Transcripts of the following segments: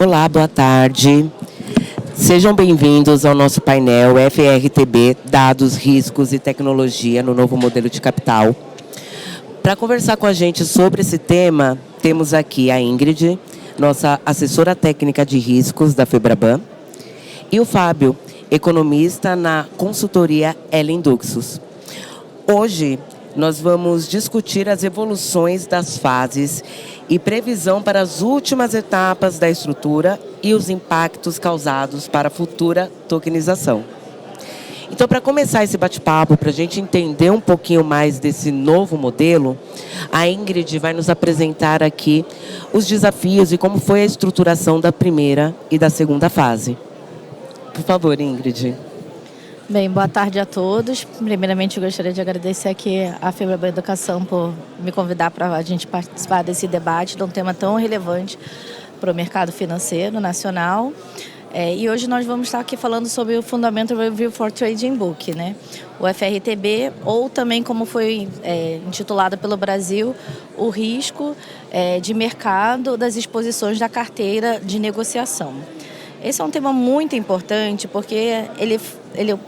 Olá, boa tarde. Sejam bem-vindos ao nosso painel FRTB, Dados, Riscos e Tecnologia no Novo Modelo de Capital. Para conversar com a gente sobre esse tema, temos aqui a Ingrid, nossa assessora técnica de riscos da Febraban, e o Fábio, economista na consultoria Induxus. Hoje, nós vamos discutir as evoluções das fases e previsão para as últimas etapas da estrutura e os impactos causados para a futura tokenização. Então, para começar esse bate-papo, para a gente entender um pouquinho mais desse novo modelo, a Ingrid vai nos apresentar aqui os desafios e como foi a estruturação da primeira e da segunda fase. Por favor, Ingrid. Bem, boa tarde a todos. Primeiramente, eu gostaria de agradecer aqui à Febraban Educação por me convidar para a gente participar desse debate de um tema tão relevante para o mercado financeiro nacional. E hoje nós vamos estar aqui falando sobre o Fundamental Review for Trading Book, né? O FRTB, ou também como foi intitulado pelo Brasil, o risco de mercado das exposições da carteira de negociação. Esse é um tema muito importante porque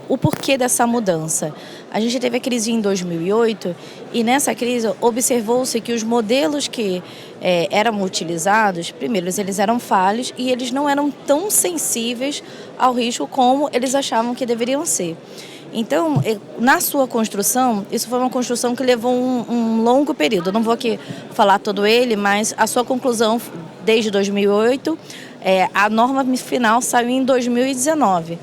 o porquê dessa mudança. A gente teve a crise em 2008 e nessa crise observou-se que os modelos que eram utilizados, primeiro, eles eram falhos e eles não eram tão sensíveis ao risco como eles achavam que deveriam ser. Então, na sua construção, isso foi uma construção que levou um longo período. Eu não vou aqui falar todo ele, mas a sua conclusão desde 2008, a norma final saiu em 2019.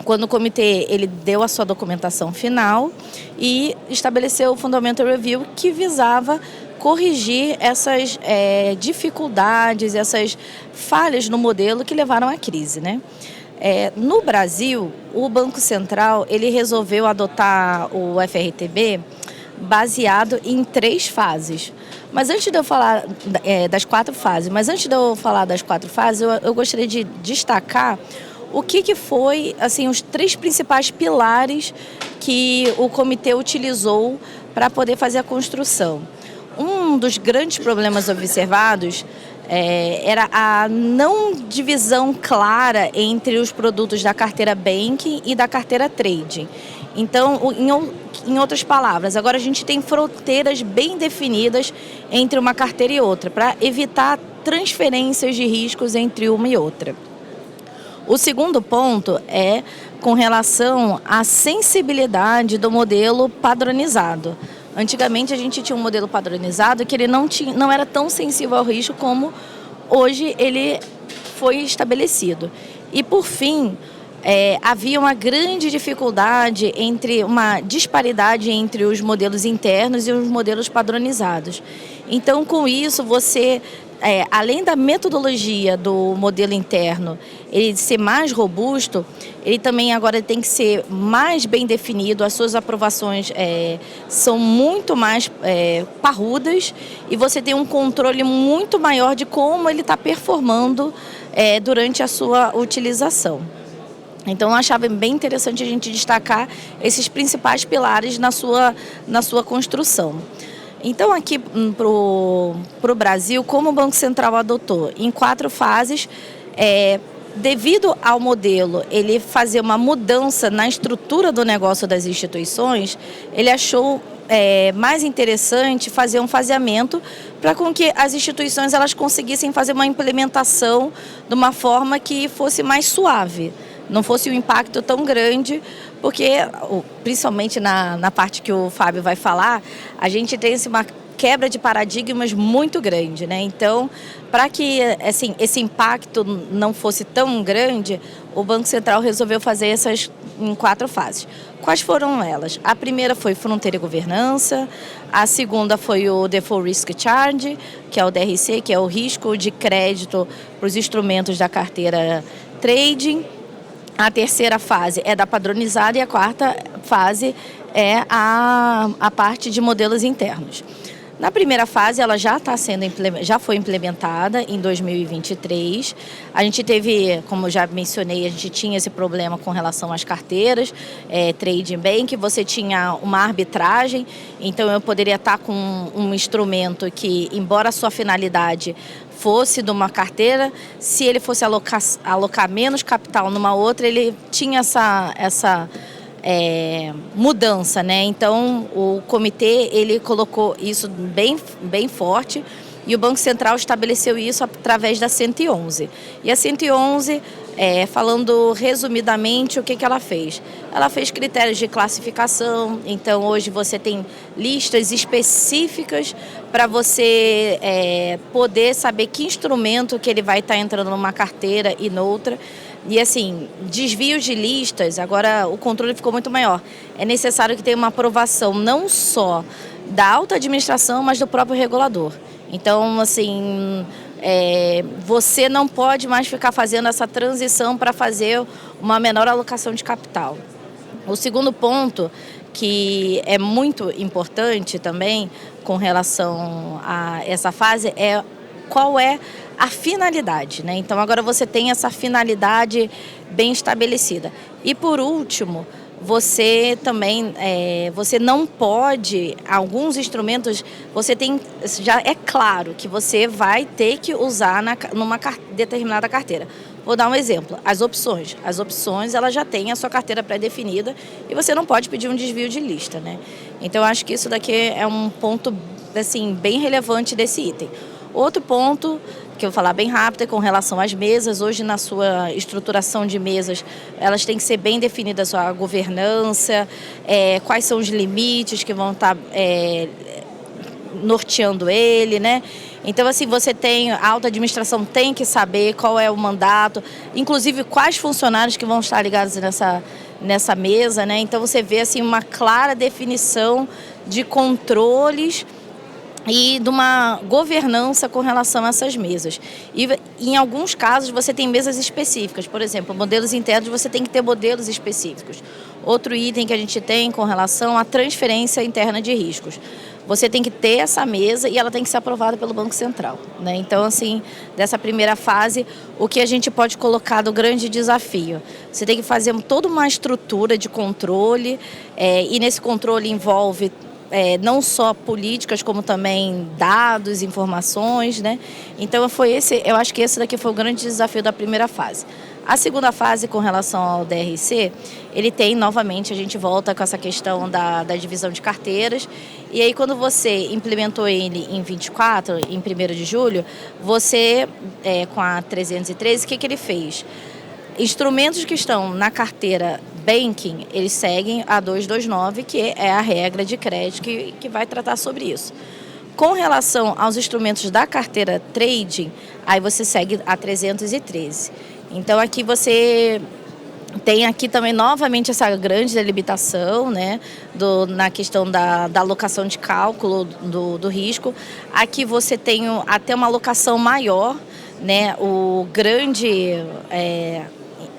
Quando o comitê ele deu a sua documentação final e estabeleceu o Fundamental Review que visava corrigir essas dificuldades, essas falhas no modelo que levaram à crise, né? No Brasil, o Banco Central ele resolveu adotar o FRTB baseado em 3 fases. Mas antes de eu falar das 4 fases, eu gostaria de destacar o que foi assim, os 3 principais pilares que o comitê utilizou para poder fazer a construção. Um dos grandes problemas observados era a não divisão clara entre os produtos da carteira Banking e da carteira Trading. Então, em outras palavras, agora a gente tem fronteiras bem definidas entre uma carteira e outra, para evitar transferências de riscos entre uma e outra. O segundo ponto é com relação à sensibilidade do modelo padronizado. Antigamente a gente tinha um modelo padronizado que ele não era tão sensível ao risco como hoje ele foi estabelecido. E por fim, havia uma grande dificuldade uma disparidade entre os modelos internos e os modelos padronizados. Então, com isso, você, além da metodologia do modelo interno, ele ser mais robusto, ele também agora tem que ser mais bem definido, as suas aprovações são muito mais parrudas e você tem um controle muito maior de como ele está performando durante a sua utilização. Então, eu achava bem interessante a gente destacar esses principais pilares na sua construção. Então, aqui para o Brasil, como o Banco Central adotou em 4 fases, devido ao modelo ele fazer uma mudança na estrutura do negócio das instituições, ele achou mais interessante fazer um faseamento para com que as instituições elas conseguissem fazer uma implementação de uma forma que fosse mais suave. Não fosse um impacto tão grande, porque, principalmente na parte que o Fábio vai falar, a gente tem uma quebra de paradigmas muito grande, né? Então, para que assim, esse impacto não fosse tão grande, o Banco Central resolveu fazer essas em 4 fases. Quais foram elas? A primeira foi Fronteira e Governança, a segunda foi o Default Risk Charge, que é o DRC, que é o risco de crédito para os instrumentos da carteira Trading. A terceira fase é da padronizada e a 4ª fase é a parte de modelos internos. Na primeira fase, ela já já foi implementada em 2023. A gente teve, como eu já mencionei, a gente tinha esse problema com relação às carteiras, Trading Bank, você tinha uma arbitragem, então eu poderia estar com um instrumento que, embora a sua finalidade fosse de uma carteira, se ele fosse alocar menos capital numa outra, ele tinha essa mudança, né? Então o comitê ele colocou isso bem forte e o Banco Central estabeleceu isso através da 111. E a 111, falando resumidamente, o que ela fez? Ela fez critérios de classificação, então hoje você tem listas específicas para você poder saber que instrumento que ele vai estar entrando numa carteira e noutra. E assim, desvios de listas, agora o controle ficou muito maior. É necessário que tenha uma aprovação não só da alta administração, mas do próprio regulador. Então, assim, você não pode mais ficar fazendo essa transição para fazer uma menor alocação de capital. O segundo ponto, que é muito importante também com relação a essa fase, é qual é a finalidade, né? Então agora você tem essa finalidade bem estabelecida. E por último, você também, você não pode, alguns instrumentos, já é claro que você vai ter que usar numa determinada carteira. Vou dar um exemplo, as opções. As opções, ela já tem a sua carteira pré-definida e você não pode pedir um desvio de lista, né? Então eu acho que isso daqui é um ponto, assim, bem relevante desse item. Outro ponto que eu vou falar bem rápido é com relação às mesas. Hoje, na sua estruturação de mesas, elas têm que ser bem definidas a sua governança, quais são os limites que vão estar norteando ele, né? Então, assim, a alta administração tem que saber qual é o mandato, inclusive quais funcionários que vão estar ligados nessa mesa, né? Então, você vê, assim, uma clara definição de controles e de uma governança com relação a essas mesas. E em alguns casos você tem mesas específicas, por exemplo, modelos internos, você tem que ter modelos específicos. Outro item que a gente tem com relação à transferência interna de riscos. Você tem que ter essa mesa e ela tem que ser aprovada pelo Banco Central, né? Então, assim, dessa primeira fase, o que a gente pode colocar do grande desafio? Você tem que fazer toda uma estrutura de controle, e nesse controle envolve não só políticas, como também dados, informações, né? Então eu acho que esse daqui foi o grande desafio da primeira fase. A segunda fase, com relação ao DRC, ele tem, novamente, a gente volta com essa questão da divisão de carteiras, e aí quando você implementou ele em 24, em 1º de julho, você, com a 313, o que ele fez? Instrumentos que estão na carteira Banking, eles seguem a 229, que é a regra de crédito que vai tratar sobre isso. Com relação aos instrumentos da carteira Trading, aí você segue a 313. Então aqui você tem aqui também novamente essa grande delimitação, né, na questão da alocação de cálculo do risco. Aqui você tem até uma alocação maior, né,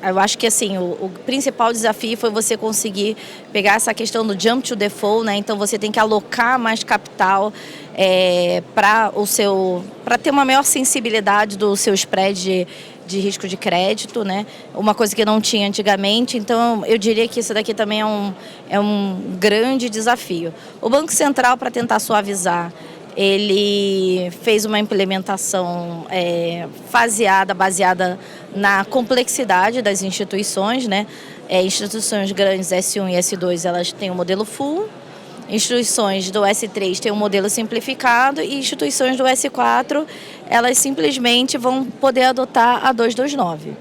eu acho que assim, o principal desafio foi você conseguir pegar essa questão do jump to default, né? Então você tem que alocar mais capital para ter uma maior sensibilidade do seu spread de risco de crédito, né? Uma coisa que não tinha antigamente. Então eu diria que isso daqui também é um grande desafio. O Banco Central, para tentar suavizar, ele fez uma implementação faseada, baseada na complexidade das instituições, né? Instituições grandes S1 e S2, elas têm o modelo full, instituições do S3 têm um modelo simplificado e instituições do S4, elas simplesmente vão poder adotar a 229.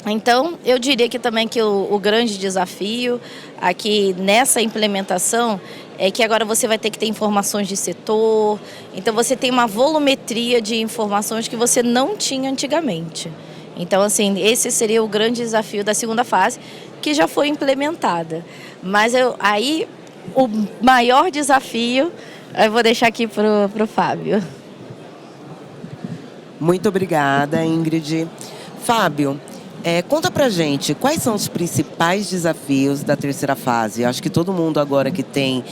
Então, eu diria que também que o grande desafio aqui nessa implementação é que agora você vai ter que ter informações de setor, então você tem uma volumetria de informações que você não tinha antigamente. Então, assim, esse seria o grande desafio da segunda fase, que já foi implementada. Mas aí, o maior desafio, eu vou deixar aqui para o Fábio. Muito obrigada, Ingrid. Fábio, Conta pra gente, quais são os principais desafios da terceira fase? Acho que todo mundo agora que tem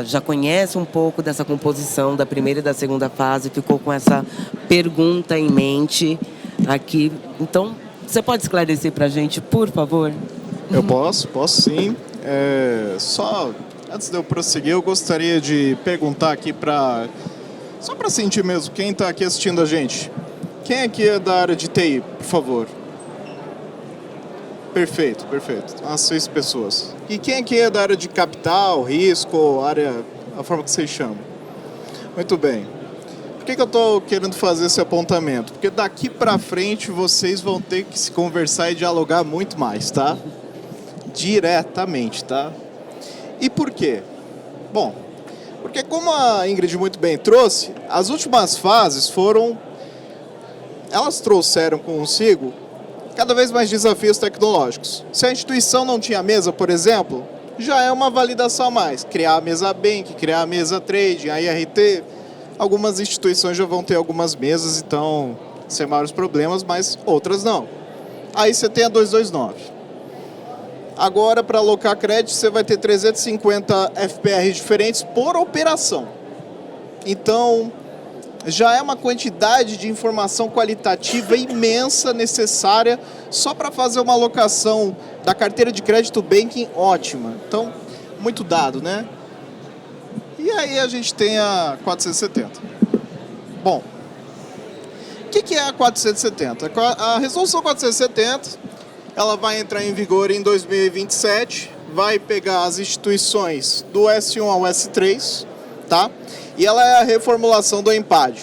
já conhece um pouco dessa composição da primeira e da segunda fase, ficou com essa pergunta em mente aqui. Então, você pode esclarecer pra gente, por favor? Eu posso sim. Só antes de eu prosseguir, eu gostaria de perguntar aqui só para sentir mesmo, quem está aqui assistindo a gente? Quem aqui é da área de TI, por favor? Perfeito. As 6 pessoas. E quem aqui é da área de capital, risco, a forma que vocês chamam? Muito bem. Por que eu estou querendo fazer esse apontamento? Porque daqui para frente vocês vão ter que se conversar e dialogar muito mais, tá? Diretamente, tá? E por quê? Bom, porque como a Ingrid muito bem trouxe, as últimas fases elas trouxeram consigo cada vez mais desafios tecnológicos. Se a instituição não tinha mesa, por exemplo, já é uma validação a mais. Criar a mesa Bank, criar a mesa Trading, a IRT. Algumas instituições já vão ter algumas mesas, então, sem maiores problemas, mas outras não. Aí você tem a 229. Agora, para alocar crédito, você vai ter 350 FPR diferentes por operação. Então, já é uma quantidade de informação qualitativa imensa necessária só para fazer uma alocação da carteira de crédito banking ótima. Então, muito dado, né? E aí a gente tem a 470. Bom, o que é a 470? A resolução 470, ela vai entrar em vigor em 2027, vai pegar as instituições do S1 ao S3, tá? E ela é a reformulação do EMPAD,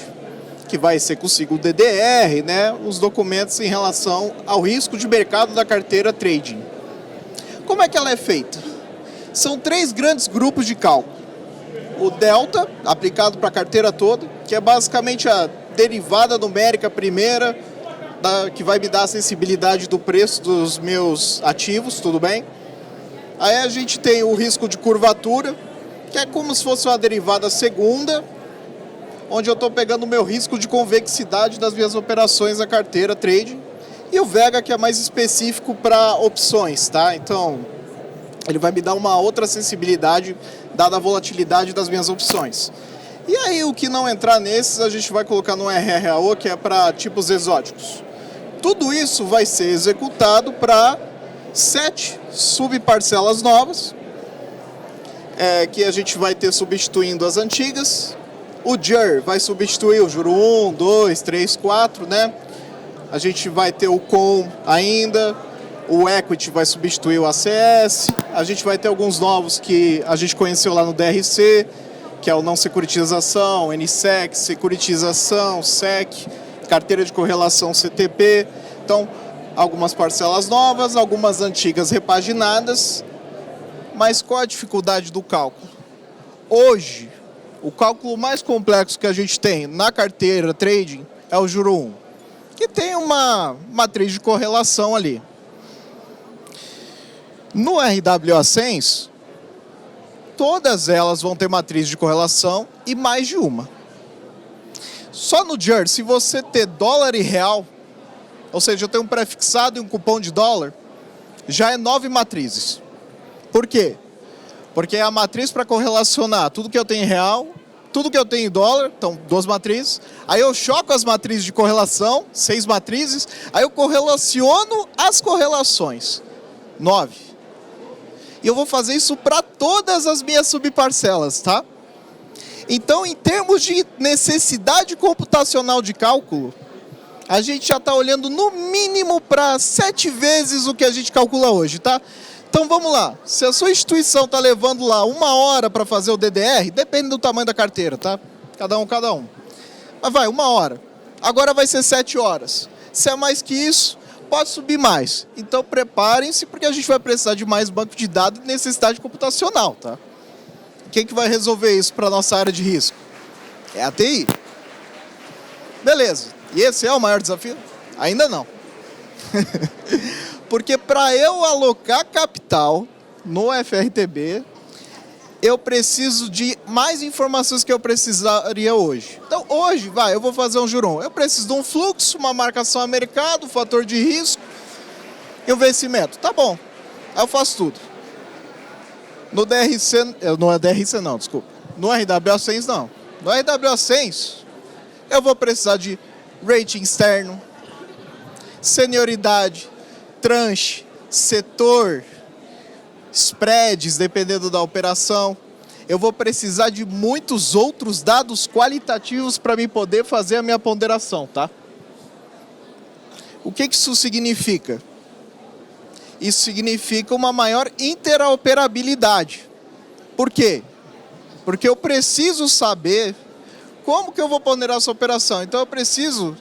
que vai ser consigo o DDR, né? Os documentos em relação ao risco de mercado da carteira trading. Como é que ela é feita? São 3 grandes grupos de cálculo. O delta, aplicado para a carteira toda, que é basicamente a derivada numérica primeira, que vai me dar a sensibilidade do preço dos meus ativos, tudo bem? Aí a gente tem o risco de curvatura, que é como se fosse uma derivada segunda, onde eu estou pegando o meu risco de convexidade das minhas operações da carteira trading. E o Vega, que é mais específico para opções, tá? Então, ele vai me dar uma outra sensibilidade dada a volatilidade das minhas opções. E aí, o que não entrar nesses, a gente vai colocar no RRAO, que é para tipos exóticos. Tudo isso vai ser executado para 7 subparcelas novas, que a gente vai ter substituindo as antigas. O JER vai substituir o juro 1, 2, 3, 4, né? A gente vai ter o COM ainda, o Equity vai substituir o ACS, a gente vai ter alguns novos que a gente conheceu lá no DRC, que é o não securitização, NSEC, securitização, SEC, carteira de correlação CTP. Então, algumas parcelas novas, algumas antigas repaginadas. Mas qual a dificuldade do cálculo? Hoje, o cálculo mais complexo que a gente tem na carteira trading é o juro 1, que tem uma matriz de correlação ali. No RWA 100, todas elas vão ter matriz de correlação e mais de uma. Só no JER, se você ter dólar e real, ou seja, eu tenho um prefixado e um cupom de dólar, já é 9 matrizes. Por quê? Porque é a matriz para correlacionar tudo que eu tenho em real, tudo que eu tenho em dólar, então 2 matrizes. Aí eu choco as matrizes de correlação, 6 matrizes. Aí eu correlaciono as correlações, 9. E eu vou fazer isso para todas as minhas subparcelas, tá? Então, em termos de necessidade computacional de cálculo, a gente já está olhando no mínimo para 7 vezes o que a gente calcula hoje, tá? Então vamos lá, se a sua instituição está levando lá 1 hora para fazer o DDR, depende do tamanho da carteira, tá? Cada um. Mas vai, 1 hora. Agora vai ser 7 horas. Se é mais que isso, pode subir mais. Então preparem-se, porque a gente vai precisar de mais banco de dados e necessidade computacional, tá? Quem que vai resolver isso para a nossa área de risco? É a TI. Beleza. E esse é o maior desafio? Ainda não. Porque para eu alocar capital no FRTB, eu preciso de mais informações que eu precisaria hoje. Então hoje, eu vou fazer um juro 1. Eu preciso de um fluxo, uma marcação a mercado, fator de risco, E o vencimento? Tá bom. Aí eu faço tudo. No DRC, não é DRC não, desculpa. No RWA100 não. No RWA100 eu vou precisar de rating externo, senioridade, tranche, setor, spreads, dependendo da operação. Eu vou precisar de muitos outros dados qualitativos para mim poder fazer a minha ponderação, tá? O que isso significa? Isso significa uma maior interoperabilidade. Por quê? Porque eu preciso saber como que eu vou ponderar essa operação. Então eu preciso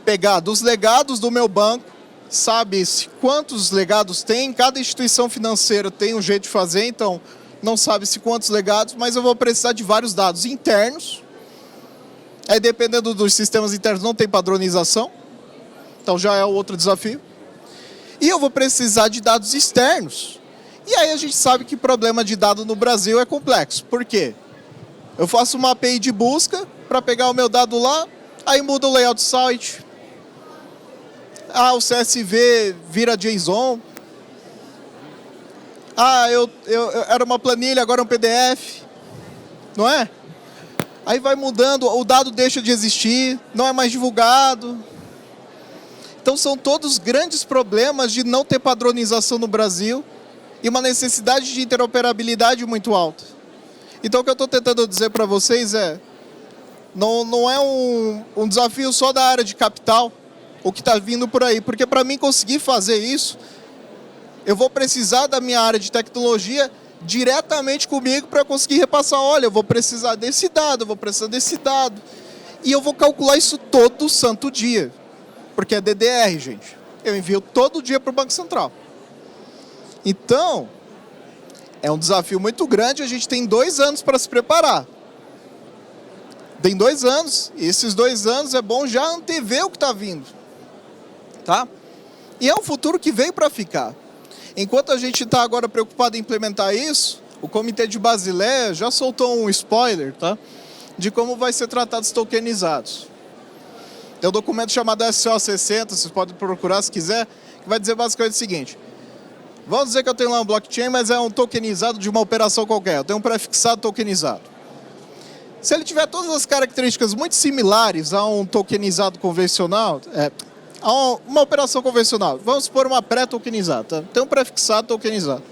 pegar dos legados do meu banco, sabe-se quantos legados tem, cada instituição financeira tem um jeito de fazer, então não sabe-se quantos legados, mas eu vou precisar de vários dados internos. Aí dependendo dos sistemas internos não tem padronização, então já é outro desafio. E eu vou precisar de dados externos. E aí a gente sabe que problema de dado no Brasil é complexo. Por quê? Eu faço uma API de busca para pegar o meu dado lá, aí muda o layout do site. O CSV vira JSON. Eu era uma planilha, agora é um PDF. Não é? Aí vai mudando, o dado deixa de existir, não é mais divulgado. Então são todos grandes problemas de não ter padronização no Brasil e uma necessidade de interoperabilidade muito alta. Então o que eu estou tentando dizer para vocês é, não é um desafio só da área de capital, o que está vindo por aí, porque para mim conseguir fazer isso, eu vou precisar da minha área de tecnologia diretamente comigo para conseguir repassar, olha, eu vou precisar desse dado, eu vou precisar desse dado. E eu vou calcular isso todo santo dia, porque é DDR, gente. Eu envio todo dia para o Banco Central. Então, é um desafio muito grande, a gente tem 2 anos para se preparar. Tem 2 anos, e esses 2 anos é bom já antever o que está vindo. Tá? E é um futuro que veio para ficar. Enquanto a gente está agora preocupado em implementar isso, o Comitê de Basileia já soltou um spoiler, tá? De como vai ser tratado os tokenizados. Tem um documento chamado SO60, vocês podem procurar se quiser, que vai dizer basicamente o seguinte. Vamos dizer que eu tenho lá um blockchain, mas é um tokenizado de uma operação qualquer. Eu tenho um prefixado tokenizado. Se ele tiver todas as características muito similares a um tokenizado convencional, a uma operação convencional, vamos supor uma pré-tokenizada, tá? Tem um prefixado tokenizado.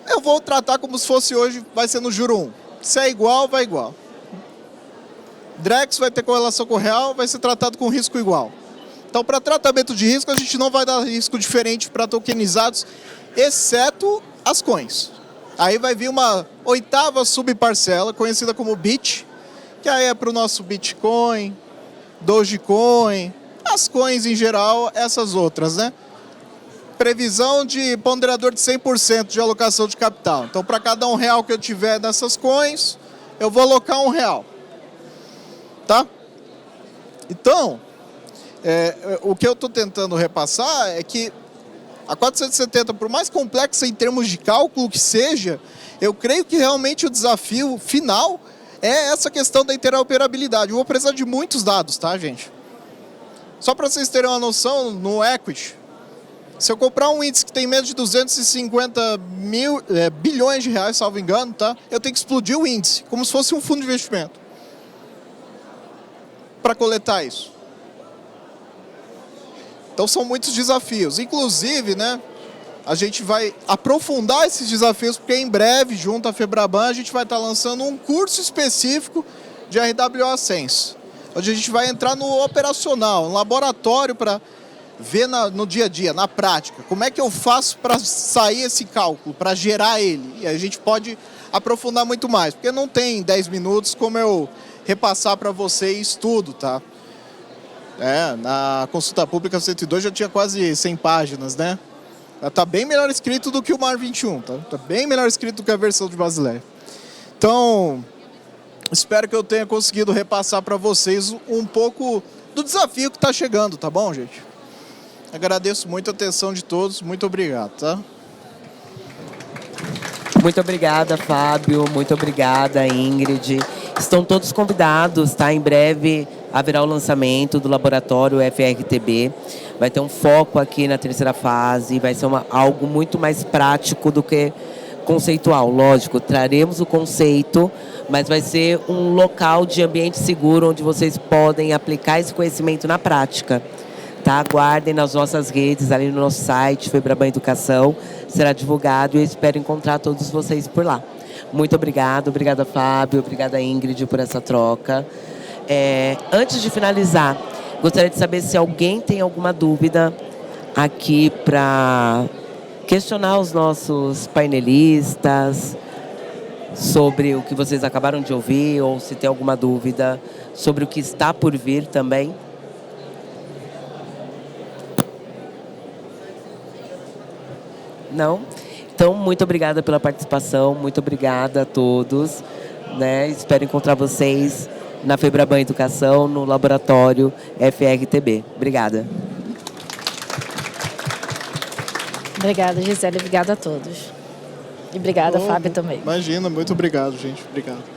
Eu vou tratar como se fosse hoje, vai ser no juro 1. Se é igual, vai igual. Drex vai ter correlação com o real, vai ser tratado com risco igual. Então, para tratamento de risco, a gente não vai dar risco diferente para tokenizados, exceto as coins. Aí vai vir uma 8ª subparcela, conhecida como BIT, que aí é para o nosso Bitcoin, Dogecoin, as coins em geral, essas outras, né? Previsão de ponderador de 100% de alocação de capital. Então, para cada R$1 que eu tiver nessas coins, eu vou alocar R$1. Tá? Então, o que eu estou tentando repassar é que a 470, por mais complexa em termos de cálculo que seja, eu creio que realmente o desafio final é essa questão da interoperabilidade. Eu vou precisar de muitos dados, tá, gente? Só para vocês terem uma noção, no equity, se eu comprar um índice que tem menos de 250 bilhões de reais, salvo engano, tá? Eu tenho que explodir o índice, como se fosse um fundo de investimento, para coletar isso. Então são muitos desafios. Inclusive, né, a gente vai aprofundar esses desafios, porque em breve, junto à Febraban, a gente vai estar lançando um curso específico de RWA100, onde a gente vai entrar no operacional, no laboratório, para ver no dia a dia, na prática, como é que eu faço para sair esse cálculo, para gerar ele. E a gente pode aprofundar muito mais, porque não tem 10 minutos como eu repassar para vocês tudo, tá? Na consulta pública 102 já tinha quase 100 páginas, né? Tá bem melhor escrito do que o MAR 21, tá? Tá bem melhor escrito do que a versão de Basileia. Então, espero que eu tenha conseguido repassar para vocês um pouco do desafio que está chegando, tá bom, gente? Agradeço muito a atenção de todos, muito obrigado, tá? Muito obrigada, Fábio, muito obrigada, Ingrid. Estão todos convidados, tá? Em breve haverá o lançamento do laboratório FRTB. Vai ter um foco aqui na terceira fase, vai ser algo muito mais prático do que conceitual. Lógico, traremos o conceito, mas vai ser um local de ambiente seguro onde vocês podem aplicar esse conhecimento na prática. Tá? Aguardem nas nossas redes, ali no nosso site, Febraban Educação, será divulgado e eu espero encontrar todos vocês por lá. Muito obrigada Fábio, obrigada Ingrid por essa troca. Antes de finalizar, gostaria de saber se alguém tem alguma dúvida aqui para questionar os nossos painelistas sobre o que vocês acabaram de ouvir ou se tem alguma dúvida sobre o que está por vir também. Não? Então, muito obrigada pela participação, muito obrigada a todos, né? Espero encontrar vocês na Febraban Educação, no laboratório FRTB. Obrigada. Obrigada, Gisele. Obrigada a todos. E obrigada, Fábio, também. Imagina, muito obrigado, gente. Obrigado.